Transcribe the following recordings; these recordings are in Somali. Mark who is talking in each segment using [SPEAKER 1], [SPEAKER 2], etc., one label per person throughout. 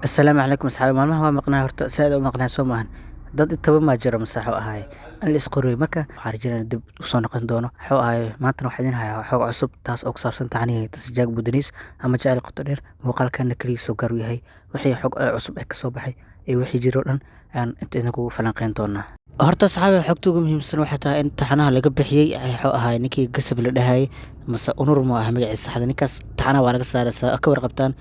[SPEAKER 1] السلام عليكم أصحابي maalmahan waa maqnaa horta saaid u maqnaa soo maahan dad intaba ma jiro masaxo ahaay an la isqoriyay marka waxaan rajeynaya dib usoo noqon doono wuxuu ahaay maantana waxaan idin hayaa xoog cusub taas oo ku saabsan tacnihi tasjaag budaniis ama jacayl qoto dheer muuqaalkana kaliya soo gaar u yahay wixii xog cusub ee kasoo baxay ee wixii jiro dhan aan inta idinkugu falanqeyn doonaa horta asxaabi xogta ugu muhiimsan waxay tahay in taxanaha laga bixiyey wuxuu ahaay ninkii gasab la dhahayay mase unur mu ah magaciisa saxda ninkaas taxanaha waa laga saaray ka warqabtaan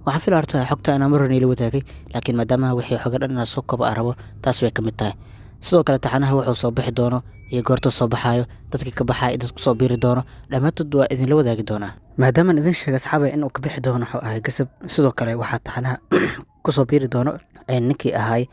[SPEAKER 1] waxaan filaa horta xogta inaan mar horena ila wadaagay laakiin maadaama wixii xoga dhan inaan soo kobo aan rabo taas way ka mid tahay sidoo kale taxanaha wuxuu soo bixi doono iyo goortuu soo baxaayo dadkii ka baxaya iyo dadku soo biiri doono dhammaantood waa idinla wadaagi doonaa maadaamaan idin sheegay asxaabay inuu ka bixi doono wuxuu ahay gasab sidoo kale waxaa taxanaha kusoo biiri doono ninkii ahay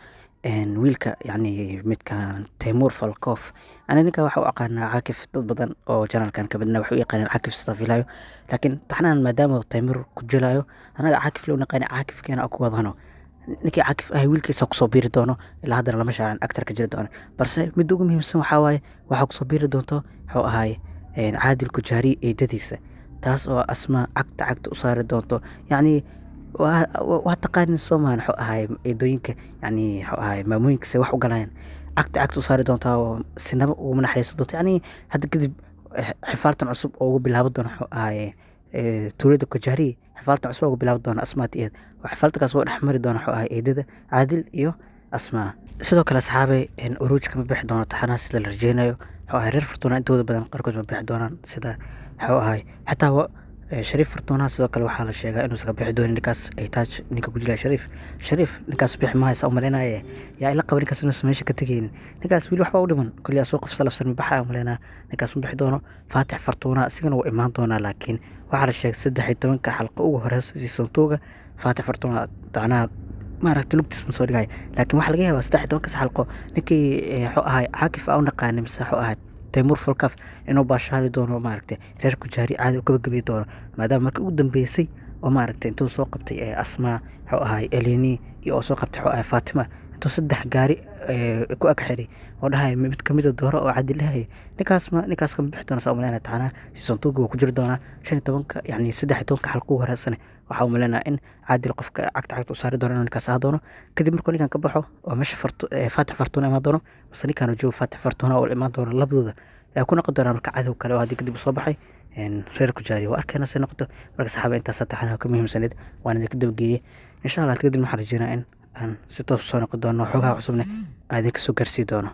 [SPEAKER 1] wiilka yacni midkan Timur Falkov ani ninka waxa u aqaanaa caakif dad badan oo janaalkan ka midna waxay u yaqaaneen caakif stafilayo laakiin taxanahan maadaama Timur ku jilaayo anaga caakif loo naqaan caakifkeena ku wadano ninkii caakif ahay wiilkiisa kusoo biiri doono ilaa haddana lama shaacin actor ka jiri doono balse mid ugu muhiimsan waxaa waaye waxaa kusoo biiri doonto wuxuu ahay caadil kujaari eedadiisa taas oo asma cagta u saari doonto yacni waa taqaanin Soomaan wuxuu ahay eedooyinka yacni wuxuu ahay maamooyinka se wax u galayaan cagta u saari doontaa oo sinaba ugu naxariisan doonto yacni hadda kadib xifaaltan cusub oo ugu bilaaban doona wuxuu ahay tuulada kujaari xifaaltan cusub oo ugu bilaaban doona asmaati eed xifaaltakaas oo dhex mari doona wuxuu ahay eedada caadil iyo asmaa sidoo kale asxaabay uruuj kama bixi doono taxanaha sida la rajeynayo wuxuu ahay reer Fortuna intooda badan qaarkood ma bixi doonaan sida wuxuu ahay xataa shariif Fortuna sidoo kale waxaa la sheegaa inuu iska bixi doono ninkaas ay taaj ninka ku jilaa shariif ninkaas bixi mahaysa u maleynaye yaa ila qaba ninkaas inuu meesha ka tegaynin ninkaas wiil waxba u dhiman kulli asoo qof salafsan ma baxaa u maleynaa ninkaas ma bixi doono faatix Fortuna isigana wuu imaan doonaa laakiin waxaa la sheegay 13 xalqo ugu horeysa season 2 faatix Fortuna tacnaa maaragtay lugtiis ma soo dhigay laakiin waxa laga yaabaa 13 xalqo ninkii wuxuu ahay caakif aan u naqaanin mise wuxuu ahay Timur Falkov inuu baashaali doono maaragtay reer kujaari caadi u gabagabeey doono maadaama markii ugu dambeysay oo maaragtay intuu soo qabtay asmaa wuxuu ahay eleni iyo oo soo qabtay wuxuu ahay Fatima intuu 3 gaari ku ag xiray oo dhahay mid kamid ah dooro oo cadil lahay ninkaas kama bixi doono Soomaaliya taana season 2 ku jiri doona 15 yacni 13 xalqo ugu horeysana waxa uu maleynaa in caadil qofka cagta u saari doono ninkaas ah doono kadib markuu ninkan ka baxo oo meesha faatix Fortuna imaan doono bas ninkan uu joogo faatix Fortuna oo imaan doono labadooda ay ku noqon doonaan marka cadow kale oo hadii kadib soo baxay reer kujaari waa arkayna si noqoto marka saxaabay intaas taxanaha ka muhiimsaneed waan idin ka dabgeeyay insha Allah kadib waxaan rajeynaa in aan si toos soo noqon doono xogaha cusubna aad ka soo gaarsiin doono